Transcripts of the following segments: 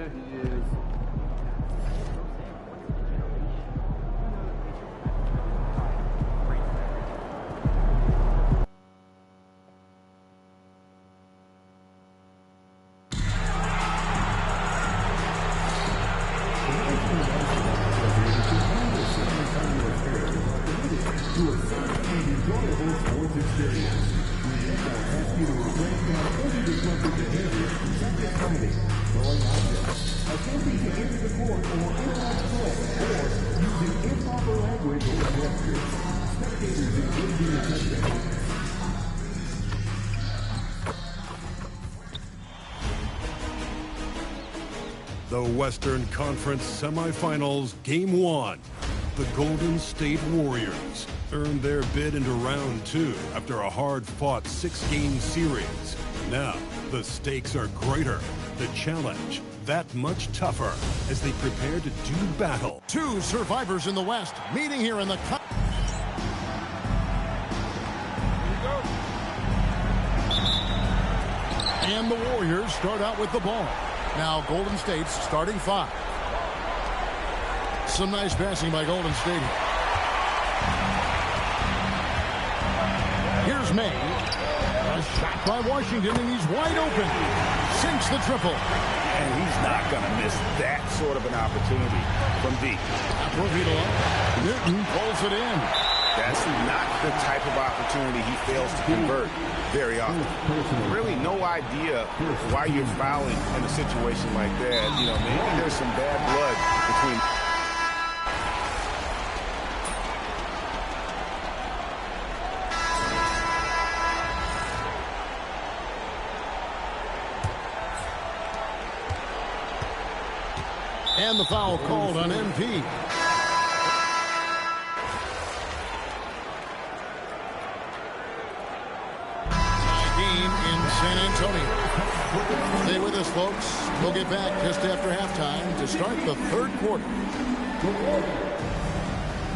There he is. The Western Conference Semifinals, Game 1. The Golden State Warriors earned their bid into round 2 after a hard-fought 6-game series. Now, the stakes are greater, the challenge that much tougher as they prepare to do battle. Two survivors in the West meeting here in the cup. And the Warriors start out with the ball. Now Golden State's starting 5. Some nice passing by Golden State. Here's May. A shot by Washington, and he's wide open. Sinks the triple. And he's not going to miss that sort of an opportunity from deep. Newton pulls it in. That's not the type of opportunity he fails to convert very often. Really no idea why you're fouling in a situation like that. You know, maybe there's some bad blood between... And the foul called on MP. San Antonio. Stay with us, folks. We'll get back just after halftime to start the third quarter.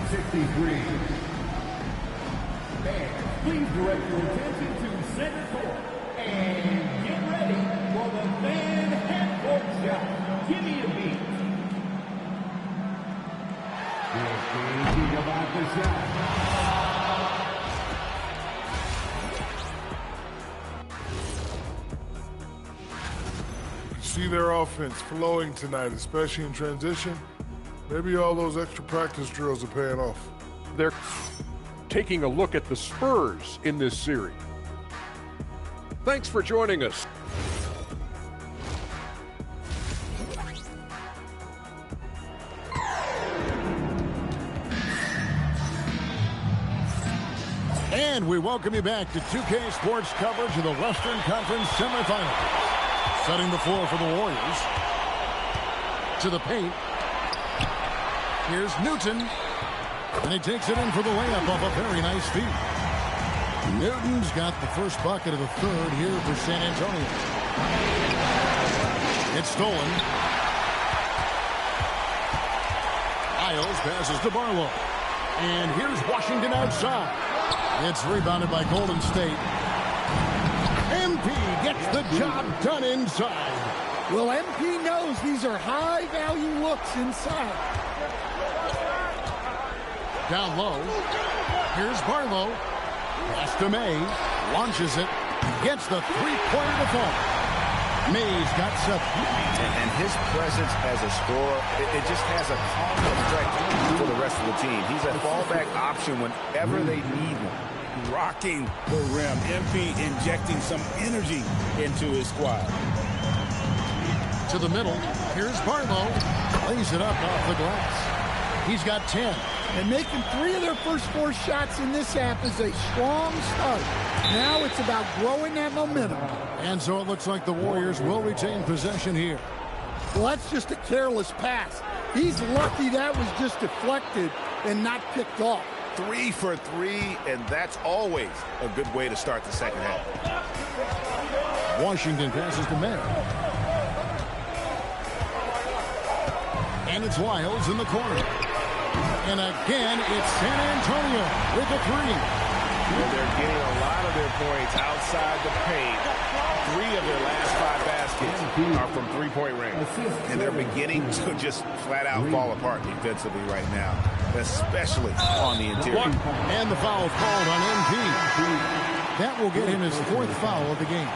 63. Fans, please direct your attention to center court. And get ready for the fan half-court shot. Give me a beat. We're thinking about the shot. See their offense flowing tonight, especially in transition. Maybe all those extra practice drills are paying off. They're taking a look at the Spurs in this series. Thanks for joining us. And we welcome you back to 2K Sports coverage of the Western Conference semifinals. Setting the floor for the Warriors. To the paint. Here's Newton. And he takes it in for the layup off a very nice feed. Newton's got the first bucket of the third here for San Antonio. It's stolen. Isles passes to Barlow. And here's Washington outside. It's rebounded by Golden State. MP gets the job done inside. Well, MP knows these are high-value looks inside. Down low. Here's Barlow. Pass to May. Launches it. Gets the three-pointer to fall. May's got 7. And his presence as a scorer, it just has a calm effect for the rest of the team. He's a fallback option whenever they need one. Rocking the rim. MP injecting some energy into his squad. To the middle. Here's Barlow. Lays it up off the glass. He's got 10. And making 3 of their first 4 shots in this half is a strong start. Now it's about growing that momentum. And so it looks like the Warriors will retain possession here. Well, that's just a careless pass. He's lucky that was just deflected and not picked off. 3 for 3, and that's always a good way to start the second half. Washington passes to May. And it's Wiles in the corner. And again, it's San Antonio with the 3. Well, they're getting a lot of their points outside the paint. 3 of their last 5 baskets are from three-point range. And they're beginning to just flat-out fall apart defensively right now, especially on the interior. And the foul called on MP. That will get him his 4th foul of the game.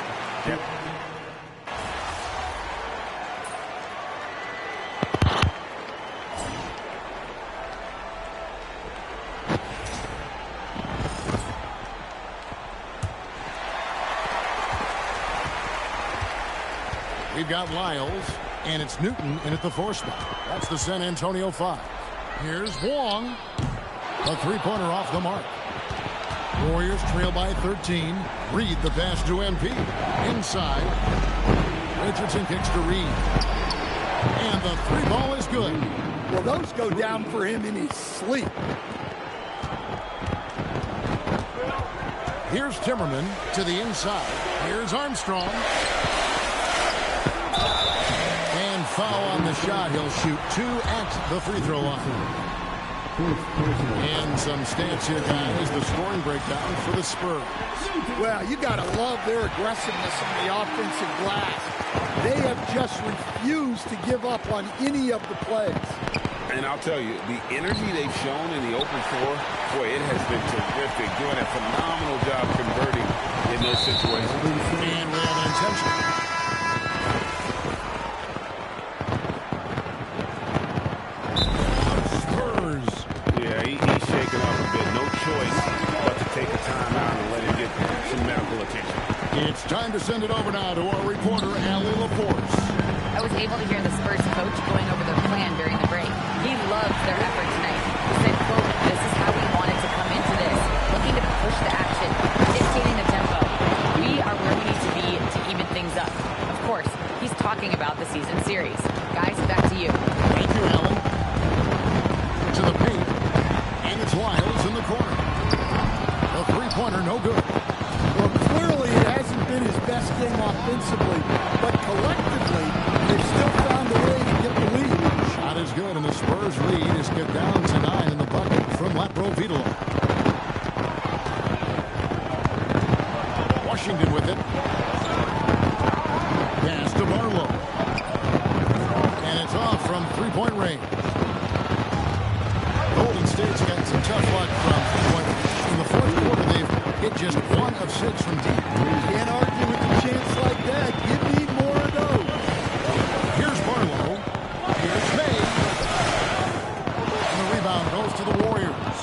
Yep. We've got Lyles, and it's Newton in at the 4 spot. That's the San Antonio 5. Here's Wong. A three-pointer off the mark. Warriors trail by 13. Reed the pass to MP. Inside. Richardson kicks to Reed. And the 3-ball is good. Well, those go down for him in his sleep. Here's Timmerman to the inside. Here's Armstrong. And foul on the shot. He'll shoot 2 at the free throw line. And some stats here, guys. The scoring breakdown for the Spurs. Well, you got to love their aggressiveness on the offensive glass. They have just refused to give up on any of the plays. And I'll tell you, the energy they've shown in the open floor, boy, it has been terrific. Doing a phenomenal job converting in those situations. And we have an intention. It's time to send it over now to our reporter, Allie LaForce. I was able to hear the Spurs coach going over their plan during the break. He loved their effort tonight. He said, quote, "This is how we wanted to come into this, looking to push the action, dictating the tempo. We are where we need to be to even things up." Of course, he's talking about the season series. Guys, back to you. Thank you, Allen. To the paint, and it's Lyles in the corner. The three-pointer, no good. Well, clearly it hasn't been his best game offensively, but collectively, they've still found a way to get the lead. Shot is good, and the Spurs lead is get down to 9 in the bucket from Lapro Vidal. Washington with it. Pass to Barlow. And it's off from three-point range. Golden State's got some tough luck from three-point range. In the fourth quarter, they've hit just 1 of 6 from deep. Can't argue with a chance like that. Give me more of those. Here's Barlow. Here's May. And the rebound goes to the Warriors.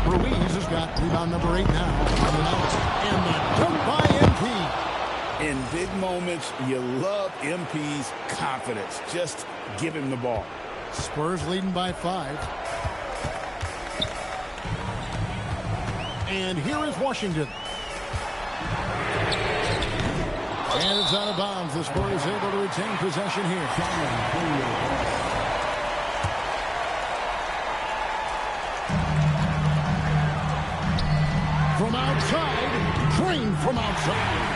Ruiz has got rebound number 8 now on the night. And the dunk by MP. In big moments, you love MP's confidence. Just give him the ball. Spurs leading by 5. And here is Washington. And it's out of bounds. The Spurs able to retain possession here. From outside, trained from outside.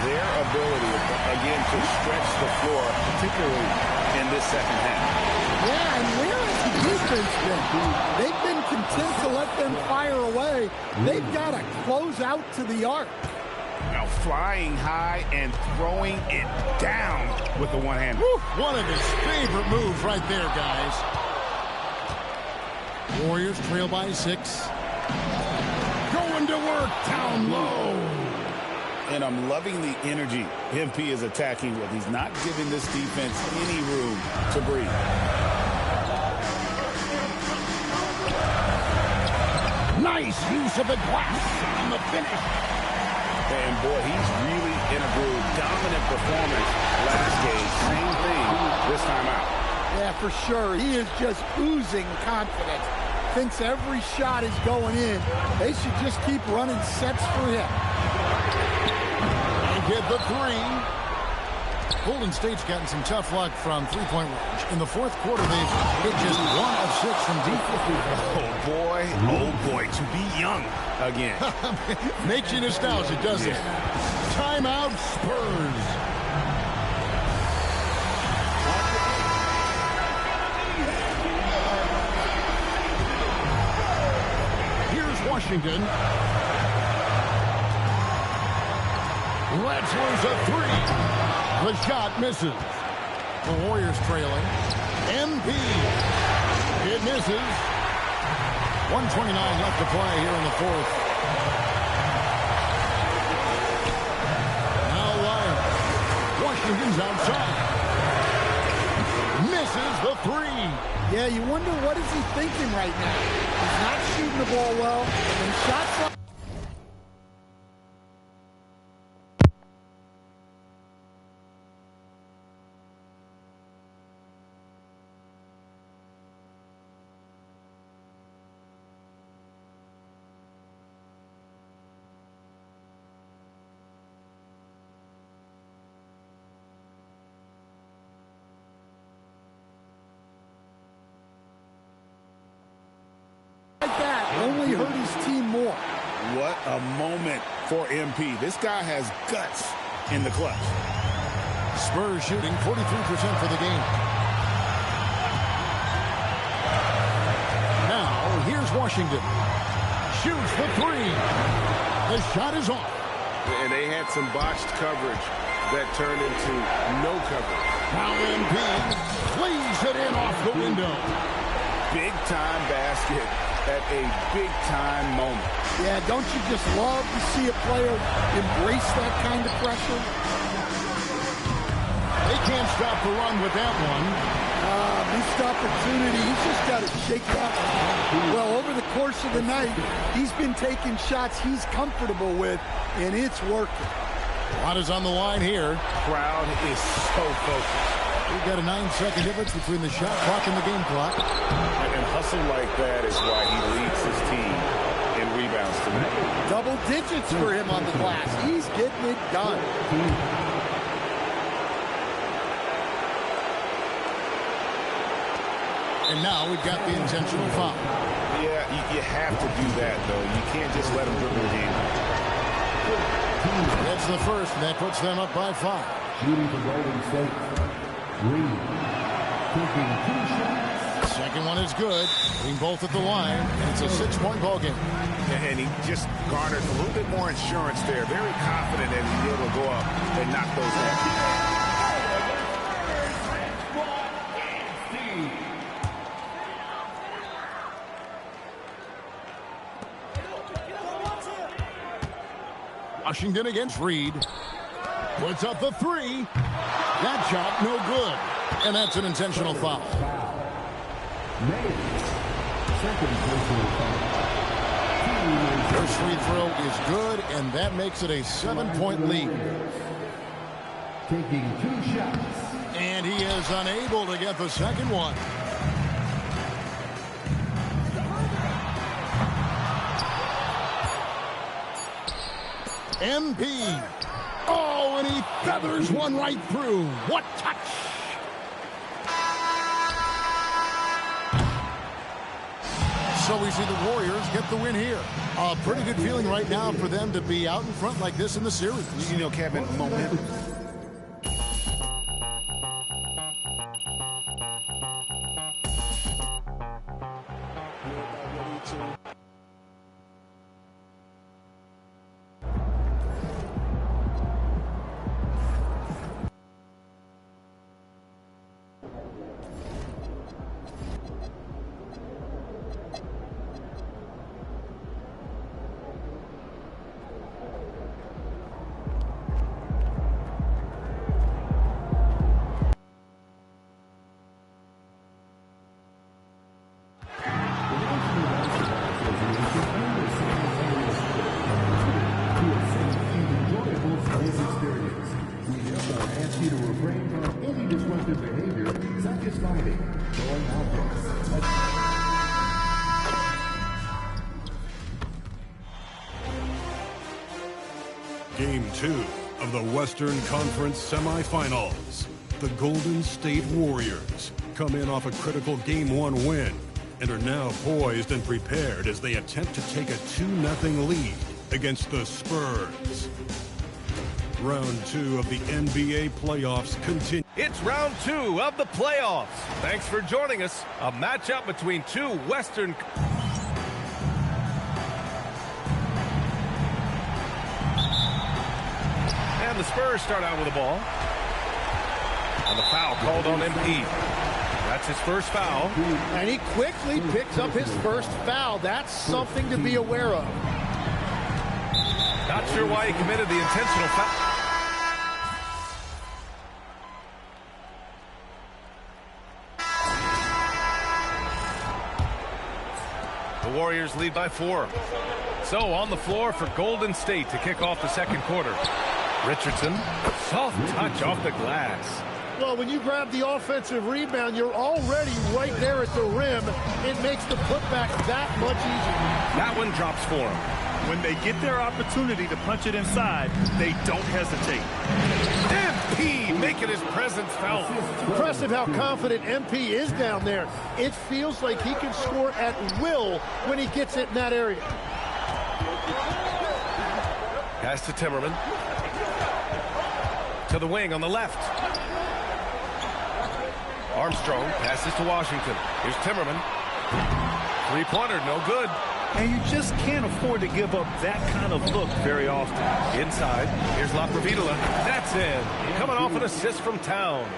Their ability, again, to stretch the floor, particularly in this second half. Yeah, and where has the defense been? They've been content to let them fire away. They've got to close out to the arc. Now flying high and throwing it down with the one-hand. One of his favorite moves right there, guys. Warriors trail by 6. Going to work down low. And I'm loving the energy MP is attacking with. He's not giving this defense any room to breathe. Nice use of the glass on the finish. And boy, he's really in a groove. Dominant performance last game. Same thing this time out. Yeah, for sure. He is just oozing confidence. Thinks every shot is going in. They should just keep running sets for him. And get the 3. Golden State's gotten some tough luck from three-point range. In the fourth quarter, they've hit just 1 of 6 from deep. Oh boy, to be young again. Makes you nostalgic, doesn't it? Timeout, Spurs. Here's Washington. lets loose a three. The shot misses. The Warriors trailing. MP. It misses. 1:29 left to play here in the fourth. Now Lyon. Washington's outside. Misses the three. Yeah, you wonder what is he thinking right now. He's not shooting the ball well, and shots like that only hurt his team more. What a moment for MP. This guy has guts in the clutch. Spurs shooting 43% for the game. Now, here's Washington. Shoots the three. The shot is off. And they had some botched coverage that turned into no coverage. Now MP plays it in off the window. Big-time basket at a big-time moment. Yeah, don't you just love to see a player embrace that kind of pressure? They can't stop the run with that one. Missed opportunity. He's just got to shake that one. Well, over the course of the night, he's been taking shots he's comfortable with, and it's working. A lot is on the line here. Crowd is so focused. We've got a 9-second difference between the shot clock and the game clock. And hustle like that is why he leads his team in rebounds tonight. Double digits for him on the glass. He's getting it done. And now we've got the intentional foul. Yeah, you have to do that, though. You can't just let him dribble the game. That's the first, and that puts them up by 5. Shooting for Golden State. Green. Taking 2 shots. Second one is good. Being both at the line, and it's a 6-point ball game. And he just garnered a little bit more insurance there. Very confident that he'll be able to go up and knock those down. Washington against Reed. Puts up the three. That shot, no good. And that's an intentional foul. Second personal foul. First free throw is good, and that makes it a 7-point lead. Taking 2 shots. And he is unable to get the second one. MP. Oh, and he feathers one right through. What touch! So we see the Warriors get the win here. A pretty good feeling right now for them to be out in front like this in the series. You know, Kevin, momentum. Game 2 of the Western Conference semifinals. The Golden State Warriors come in off a critical Game 1 win and are now poised and prepared as they attempt to take a 2-0 lead against the Spurs. Round 2 of the NBA playoffs continue. It's round 2 of the playoffs. Thanks for joining us. A matchup between two Western... And the Spurs start out with the ball. And the foul called on MP. That's his first foul. And he quickly picks up his first foul. That's something to be aware of. Not sure why he committed the intentional foul. The Warriors lead by 4. So on the floor for Golden State to kick off the second quarter. Richardson, soft touch off the glass. Well, when you grab the offensive rebound, you're already right there at the rim. It makes the putback that much easier. That one drops for him. When they get their opportunity to punch it inside, they don't hesitate. MP making his presence felt. Impressive how confident MP is down there. It feels like he can score at will when he gets it in that area. Pass to Timmerman. To the wing on the left. Armstrong passes to Washington. Here's Timmerman. Three-pointer, no good. And you just can't afford to give up that kind of look very often. Inside, here's Laprovitola. That's in. Coming off an assist from Towns.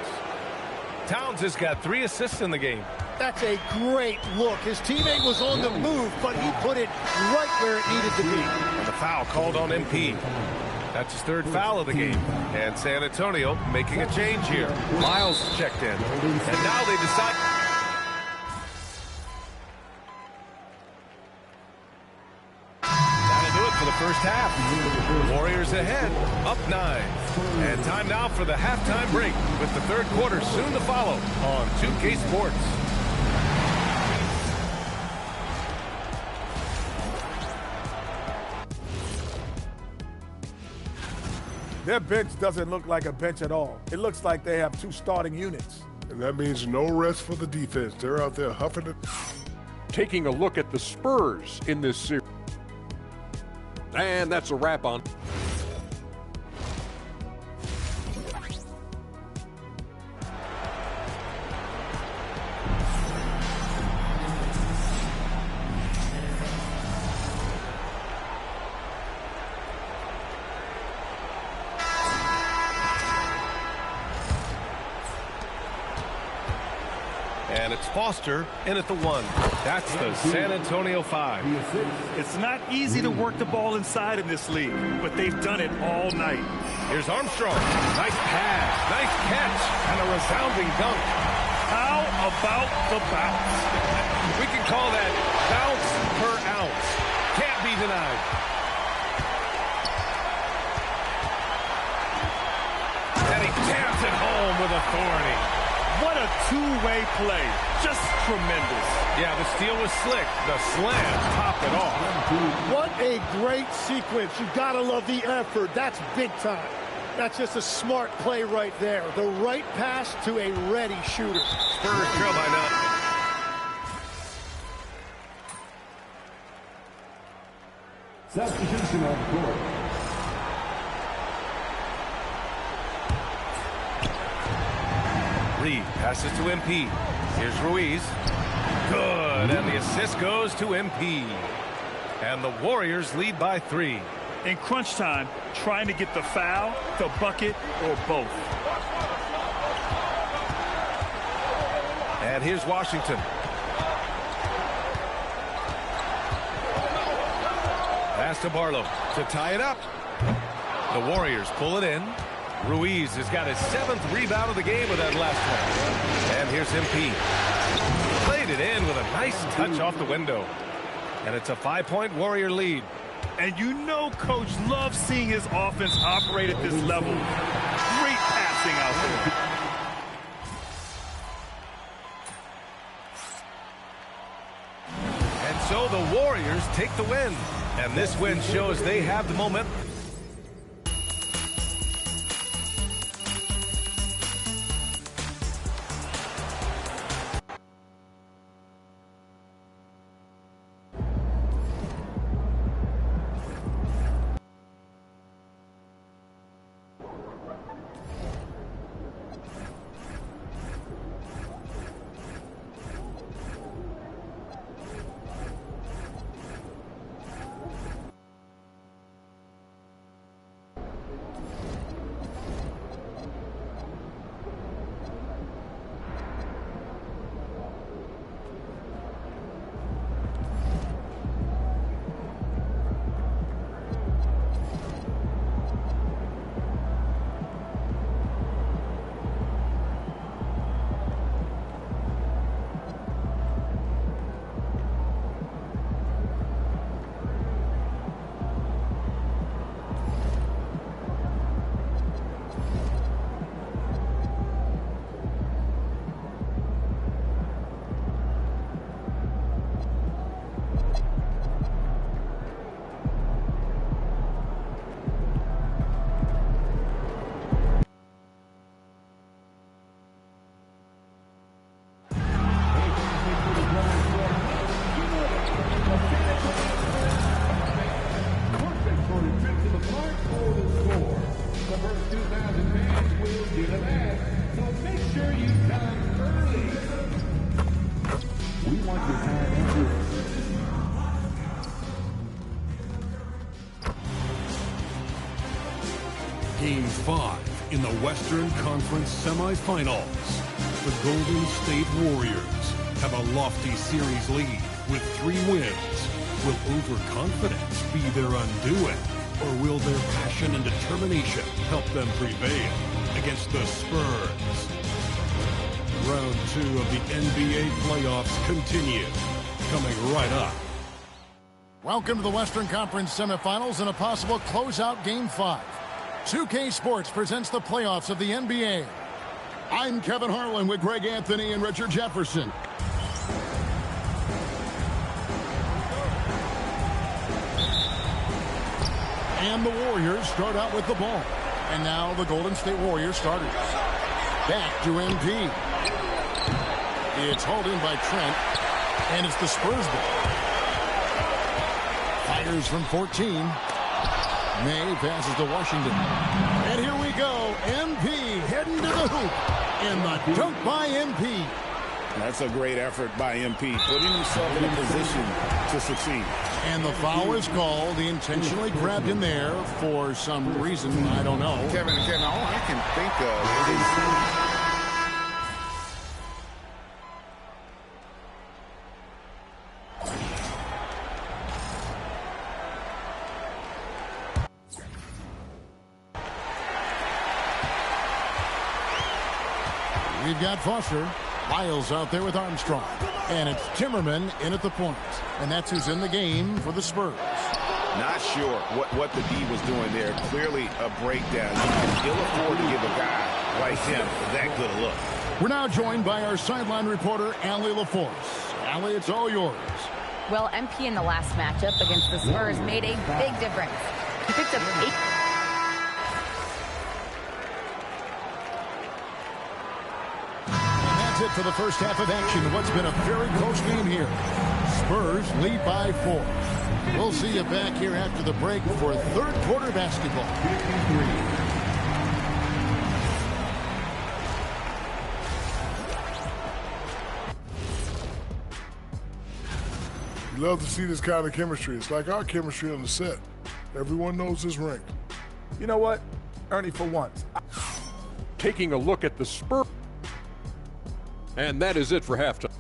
Towns has got 3 assists in the game. That's a great look. His teammate was on the move, but he put it right where it needed to be. And the foul called on MP. That's his 3rd foul of the game. And San Antonio making a change here. Miles checked in. And now they decide... That'll do it for the first half. Warriors ahead, up 9. And time now for the halftime break with the 3rd quarter soon to follow on 2K Sports. Their bench doesn't look like a bench at all. It looks like they have 2 starting units. And that means no rest for the defense. They're out there huffing it. Taking a look at the Spurs in this series. And that's a wrap on. And it's Foster in at the 1. That's the San Antonio 5. It's not easy to work the ball inside in this league, but they've done it all night. Here's Armstrong. Nice pass, nice catch, and a resounding dunk. How about the bounce? We can call that bounce per ounce. Can't be denied. And he jams it home with authority. What a two-way play. Just tremendous. Yeah, the steal was slick. The slam topped it off. What a great sequence. You gotta love the effort. That's big time. That's just a smart play right there. The right pass to a ready shooter. Spurs trail by 9. Substitution on the court. Reed passes to MP. Here's Ruiz. Good, and the assist goes to MP. And the Warriors lead by 3. In crunch time, trying to get the foul, the bucket, or both. And here's Washington. Pass to Barlow to tie it up. The Warriors pull it in. Ruiz has got his 7th rebound of the game with that last one. And here's MP. Played it in with a nice touch off the window. And it's a 5-point Warrior lead. And you know Coach loves seeing his offense operate at this level. Great passing out there. And so the Warriors take the win. And this win shows they have the momentum. 5 in the Western Conference semifinals. The Golden State Warriors have a lofty series lead with 3 wins. Will overconfidence be their undoing, or will their passion and determination help them prevail against the Spurs? Round 2 of the NBA playoffs continue. Coming right up. Welcome to the Western Conference semifinals and a possible closeout Game 5. 2K Sports presents the playoffs of the NBA. I'm Kevin Harlan with Greg Anthony and Richard Jefferson. And the Warriors start out with the ball. And now the Golden State Warriors starters. Back to MP. It's hauled in by Trent. And it's the Spurs ball. Fires from 14. May passes to Washington. And here we go. MP heading to the hoop. And the dunk by MP. That's a great effort by MP, putting himself in a position to succeed. And the foul is called. He intentionally grabbed him there for some reason. I don't know. Kevin, all I can think of is... We've got Foster. Miles out there with Armstrong. And it's Timmerman in at the point. And that's who's in the game for the Spurs. Not sure what the D was doing there. Clearly a breakdown. You can ill afford to give a guy like him that good a look. We're now joined by our sideline reporter, Allie LaForce. Allie, it's all yours. Well, MP in the last matchup against the Spurs made a big difference. He picked up 8... It for the first half of action. What's been a very close game here. Spurs lead by 4. We'll see you back here after the break for third quarter basketball. You love to see this kind of chemistry. It's like our chemistry on the set. Everyone knows his rank. You know what, Ernie, for once. Taking a look at the Spurs. And that is it for halftime.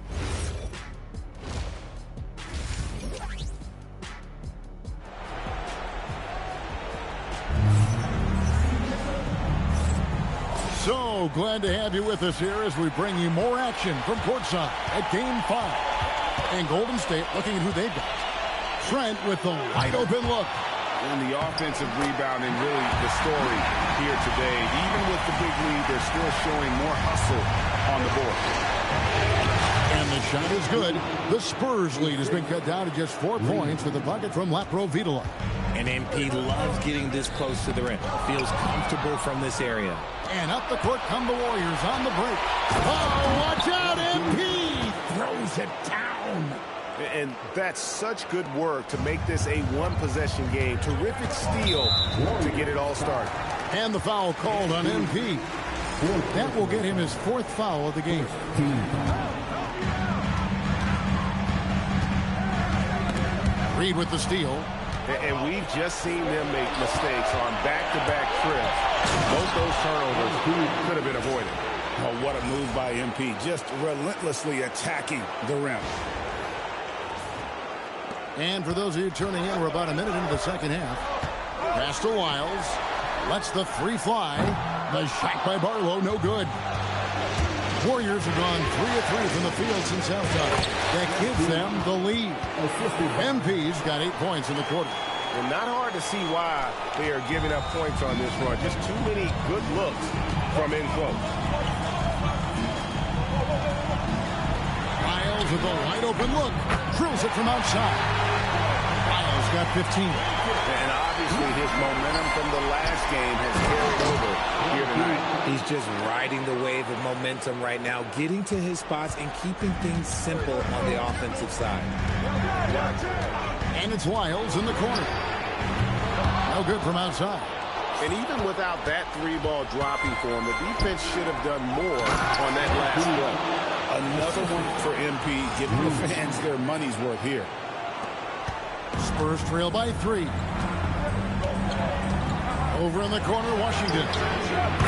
So glad to have you with us here as we bring you more action from courtside at Game 5. And Golden State looking at who they've got. Trent with the wide open look. And the offensive rebounding, really the story here today. Even with the big lead, they're still showing more hustle on the board. And the shot is good. The Spurs lead has been cut down to just 4 points with a bucket from Lapro Vitola. And MP loves getting this close to the rim. Feels comfortable from this area. And up the court come the Warriors on the break. Oh, watch out, MP! Throws it down. And that's such good work to make this a one-possession game. Terrific steal to get it all started. And the foul called on MP. That will get him his 4th foul of the game. Reed with the steal. And we've just seen them make mistakes on back-to-back trips. Both those turnovers could have been avoided. Oh, what a move by MP. Just relentlessly attacking the rim. And for those of you turning in, we're about a minute into the second half. Pass to Wiles. Lets the 3 fly. The shot by Barlow, no good. Warriors have gone 3 of 3 from the field since halftime. That gives them the lead. MP's got 8 points in the quarter. And not hard to see why they are giving up points on this run. Just too many good looks from in close. Wiles with a wide open look. Drills it from outside. Wiles got 15. And obviously his momentum from the last game has carried over here tonight. He's just riding the wave of momentum right now, getting to his spots and keeping things simple on the offensive side. And it's Wiles in the corner. No good from outside. And even without that 3-ball dropping for him, the defense should have done more on that last play. Another one for MP, giving the fans their money's worth here. Spurs trail by 3. Over in the corner, Washington.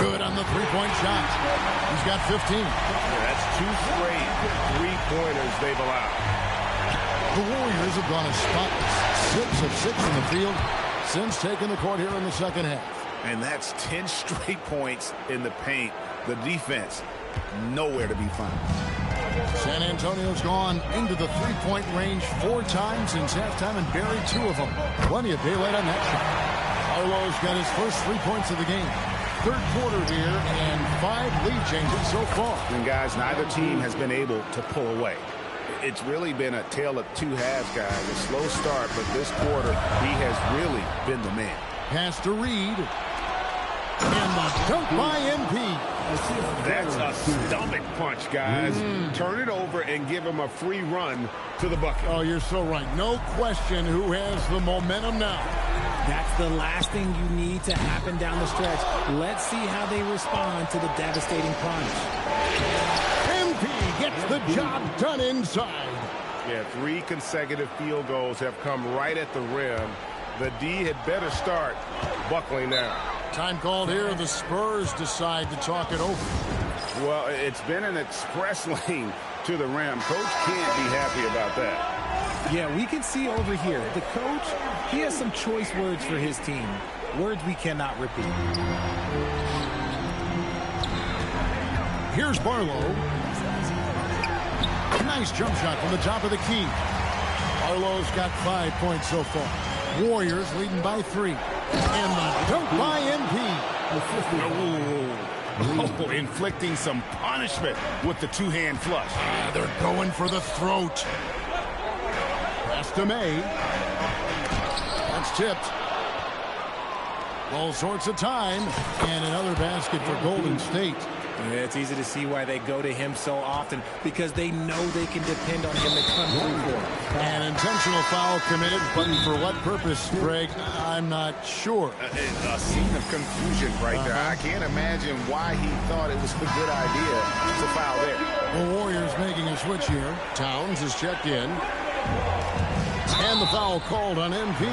Good on the three-point shot. He's got 15. Yeah, that's 2 straight three-pointers they've allowed. The Warriors have gone a spotless 6 of 6 in the field since taking the court here in the second half. And that's 10 straight points in the paint. The defense, nowhere to be found. San Antonio's gone into the three-point range 4 times since halftime and buried 2 of them. Plenty of daylight on that shot. Arlo's got his first 3 points of the game. Third quarter here and 5 lead changes so far. And guys, neither team has been able to pull away. It's really been a tale of 2 halves, guys. A slow start, but this quarter, he has really been the man. Pass to Reed. And the dunk by MP. That's a stomach punch, guys. Turn it over and give him a free run to the bucket. Oh, you're so right. No question who has the momentum now. That's the last thing you need to happen down the stretch. Let's see how they respond to the devastating punch. MP gets the job done inside. Yeah, 3 consecutive field goals have come right at the rim. The D had better start buckling down. Time called here. The Spurs decide to talk it over. Well, it's been an express lane to the rim. Coach can't be happy about that. Yeah, we can see over here. The coach, he has some choice words for his team. Words we cannot repeat. Here's Barlow. Nice jump shot from the top of the key. Barlow's got 5 points so far. Warriors leading by 3. And the dunk by MP. Oh, inflicting some punishment with the 2-hand flush. They're going for the throat. Pass to May. That's tipped. All sorts of time. And another basket for Golden State. Yeah, it's easy to see why they go to him so often, because they know they can depend on him to come through for them. An intentional foul committed, but for what purpose, Greg? I'm not sure. A scene of confusion right there. I can't imagine why he thought it was a good idea to foul there. The Warriors making a switch here. Towns is checked in. And the foul called on MP.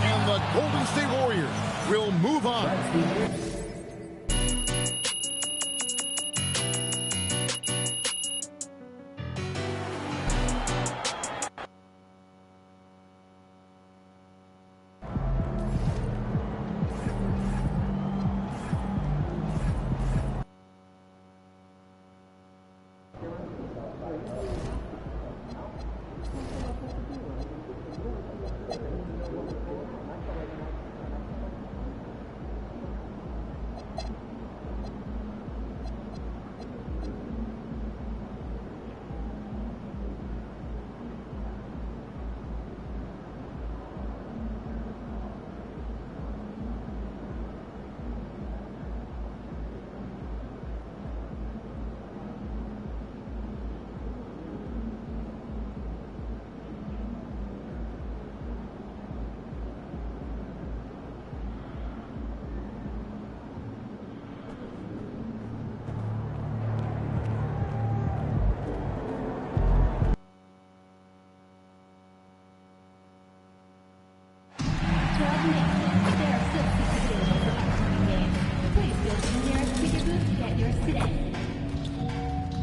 And the Golden State Warriors will move on.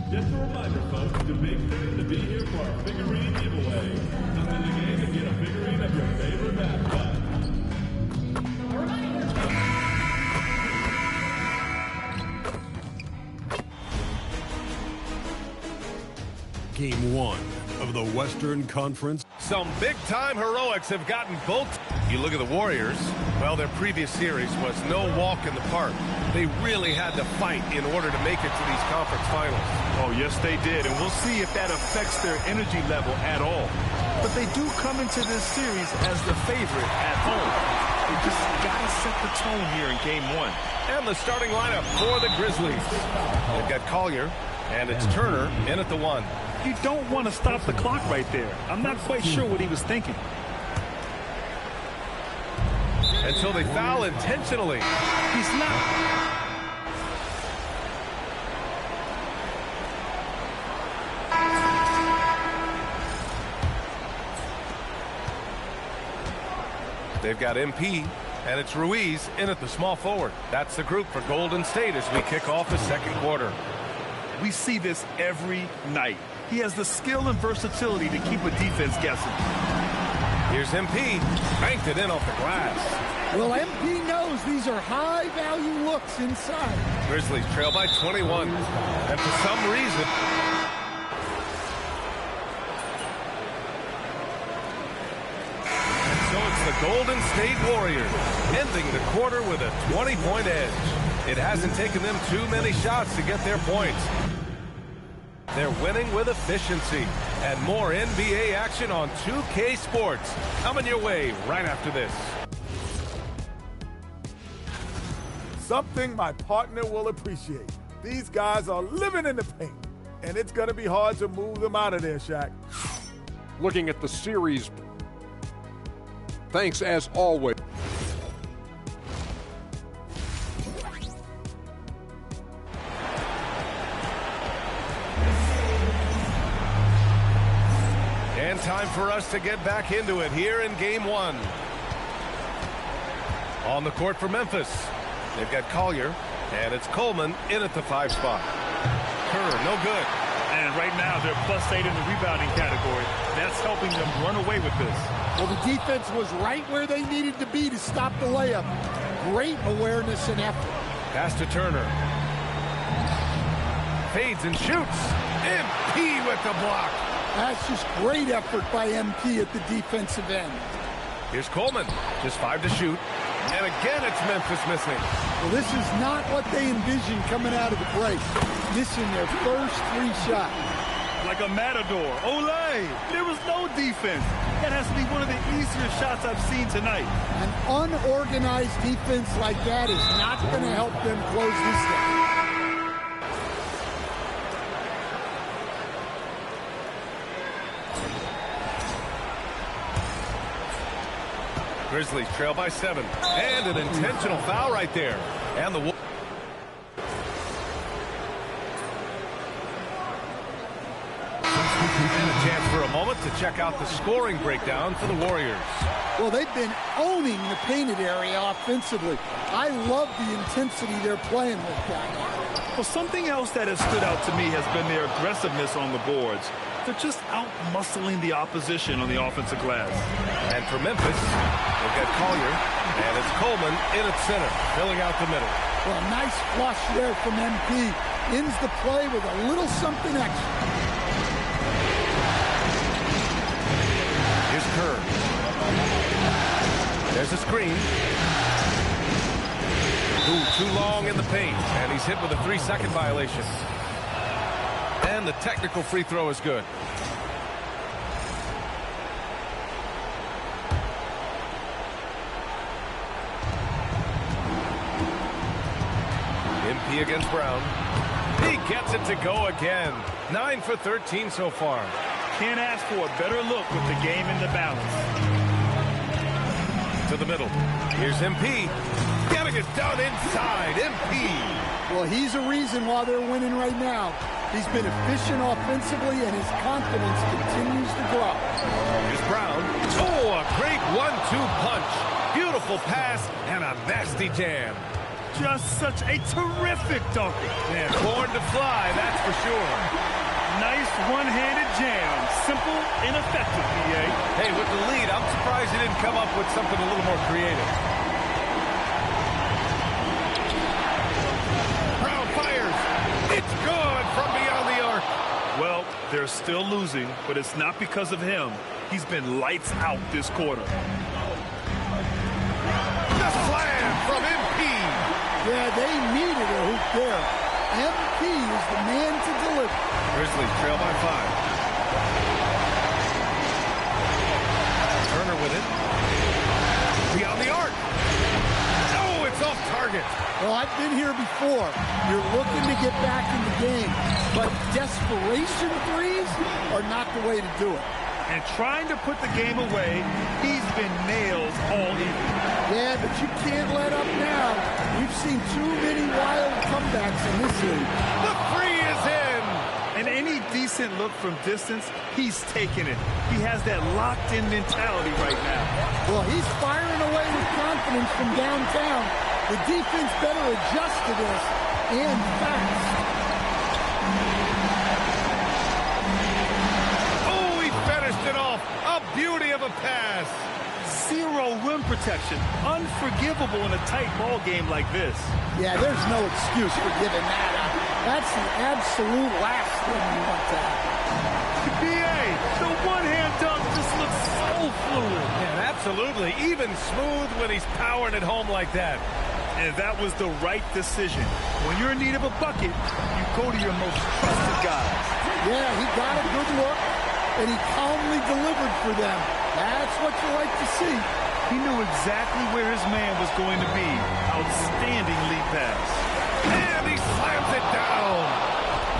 Just a reminder, folks, to make sure to be here for our figurine giveaway. Come in the game and get a figurine of your favorite mascot. Game 1 of the Western Conference. Some big-time heroics have gotten both. You look at the Warriors, well, their previous series was no walk in the park. They really had to fight in order to make it to these conference finals. Oh, yes, they did, and we'll see if that affects their energy level at all. But they do come into this series as the favorite at home. They just got to set the tone here in Game 1. And the starting lineup for the Grizzlies. They've got Collier, and it's Turner in at the 1. You don't want to stop the clock right there. I'm not quite sure what he was thinking. Until they foul intentionally. He's not. They've got MP, and it's Ruiz in at the small forward. That's the group for Golden State as we kick off the second quarter. We see this every night. He has the skill and versatility to keep a defense guessing. Here's MP, banked it in off the glass. Well, MP knows these are high-value looks inside. Grizzlies trail by 21, and for some reason, and so it's the Golden State Warriors ending the quarter with a 20-point edge. It hasn't taken them too many shots to get their points. They're winning with efficiency. And more NBA action on 2K Sports coming your way right after this. Something my partner will appreciate. These guys are living in the paint, and it's going to be hard to move them out of there, Shaq. Looking at the series, thanks as always. And time for us to get back into it here in game one. On the court for Memphis, they've got Collier, and it's Coleman in at the 5 spot. Kerr, no good. And right now, they're +8 in the rebounding category. That's helping them run away with this. Well, the defense was right where they needed to be to stop the layup. Great awareness and effort. Pass to Turner. Fades and shoots. MP with the block. That's just great effort by MP at the defensive end. Here's Coleman, just 5 to shoot. And again, it's Memphis missing. Well, this is not what they envisioned coming out of the break. Missing their first 3 shots. Like a matador. Olay! There was no defense. That has to be one of the easier shots I've seen tonight. An unorganized defense like that is not going to help them close this game. Grizzlies trail by 7. And an intentional foul right there. And the... And a chance for a moment to check out the scoring breakdown for the Warriors. Well, they've been owning the painted area offensively. I love the intensity they're playing with that. Well, something else that has stood out to me has been their aggressiveness on the boards. They're just out-muscling the opposition on the offensive glass. And for Memphis, they've got Collier, and it's Coleman in at center, filling out the middle. Well, a nice flush there from MP. Ends the play with a little something extra. Here's Kerr. There's a screen. Ooh, too long in the paint, and he's hit with a 3-second violation. And the technical free throw is good. MP against Brown. He gets it to go again. 9 for 13 so far. Can't ask for a better look with the game in the balance. To the middle. Here's MP. Getting it down inside. MP. Well, he's a reason why they're winning right now. He's been efficient offensively, and his confidence continues to grow. Here's Brown. Oh, a great 1-2 punch. Beautiful pass and a nasty jam. Just such a terrific dunker. Man, born to fly, that's for sure. Nice one-handed jam. Simple and effective, PA. Hey, with the lead, I'm surprised he didn't come up with something a little more creative. Brown fires. It's good from beyond the arc. Well, they're still losing, but it's not because of him. He's been lights out this quarter. The slam from MP. Yeah, they needed a hoop there. MP is the man to deliver. Grizzlies trail by 5. Turner with it. Beyond the arc. Oh, it's off target. Well, I've been here before. You're looking to get back in the game, but desperation threes are not the way to do it. And trying to put the game away, he's been nails all evening. Yeah, but you can't let up now. We've seen too many wild comebacks in this league. The free is in. And any decent look from distance, he's taking it. He has that locked-in mentality right now. Well, he's firing away with confidence from downtown. The defense better adjust to this, and fast. Oh, he finished it off. A beauty of a pass. Zero rim protection. Unforgivable in a tight ball game like this. Yeah, there's no excuse for giving that up. That's the absolute last thing you want to happen. BA, the one-hand dunk just looks so fluid. Yeah, absolutely. Even smooth when he's powering it home like that. And that was the right decision. When you're in need of a bucket, you go to your most trusted guys. Yeah, he got a good look, and he calmly delivered for them. That's what you like to see. He knew exactly where his man was going to be. Outstanding lead pass. And he slams it down.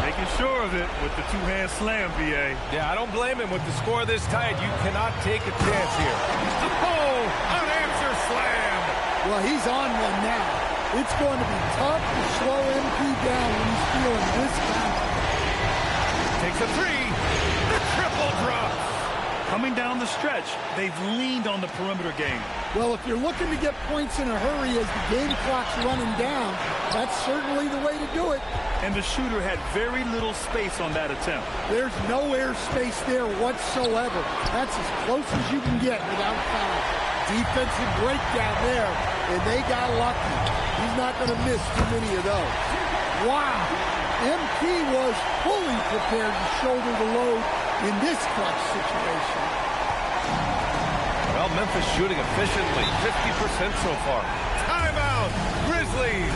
Making sure of it with the two-hand slam, BA. Yeah, I don't blame him. With the score this tight, you cannot take a chance here. Oh, an answer slam. Well, he's on one now. It's going to be tough to slow MP down when he's feeling this confident. Takes a three. The triple drop. Coming down the stretch, they've leaned on the perimeter game. Well, if you're looking to get points in a hurry as the game clock's running down, that's certainly the way to do it. And the shooter had very little space on that attempt. There's no air space there whatsoever. That's as close as you can get without foul. Defensive breakdown there, and they got lucky. He's not going to miss too many of those. Wow. MP was fully prepared to shoulder the load in this clutch situation. Well, Memphis shooting efficiently, 50% so far. Timeout, Grizzlies.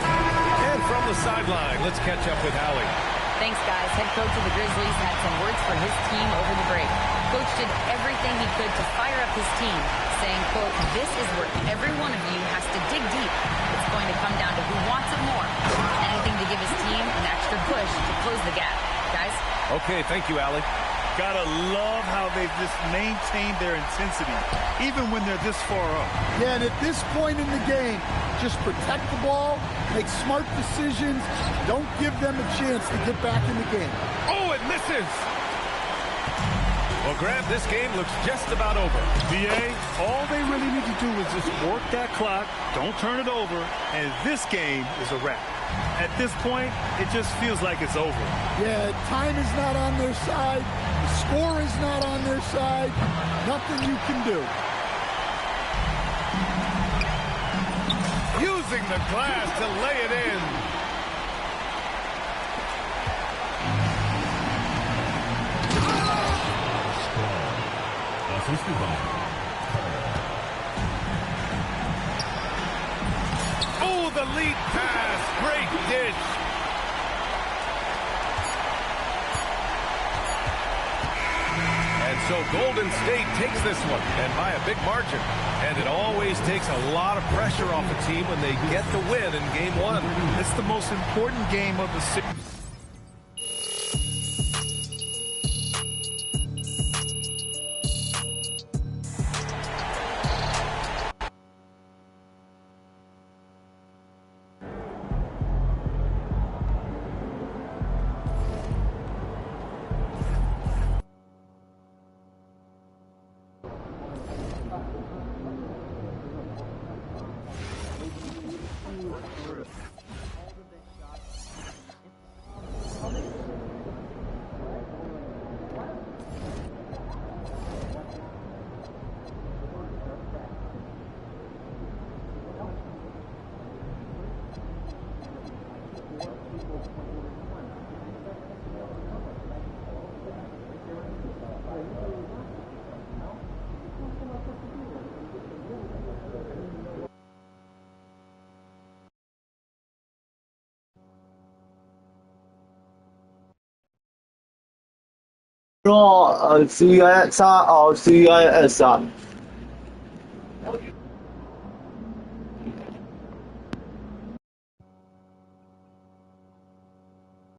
And from the sideline, let's catch up with Allie. Thanks, guys. Head coach of the Grizzlies had some words for his team over the break. Coach did everything he could to fire up his team, saying, quote, "This is where every one of you has to dig deep. It's going to come down to who wants it more. Anything to give his team an extra push to close the gap." Guys? Okay, thank you, Allie. Gotta love how they've just maintained their intensity, even when they're this far up. Yeah, and at this point in the game, just protect the ball, make smart decisions, don't give them a chance to get back in the game. Oh, it misses! Well, Grant, this game looks just about over. BA, all they really need to do is just work that clock, don't turn it over, and this game is a wrap. At this point, it just feels like it's over. Yeah, time is not on their side. The score is not on their side. Nothing you can do. Using the glass to lay it in. Oh, the lead pass. Great dish. And so Golden State takes this one, and by a big margin. And it always takes a lot of pressure off a team when they get the win in Game 1. It's the most important game of the series. CIS 3CIS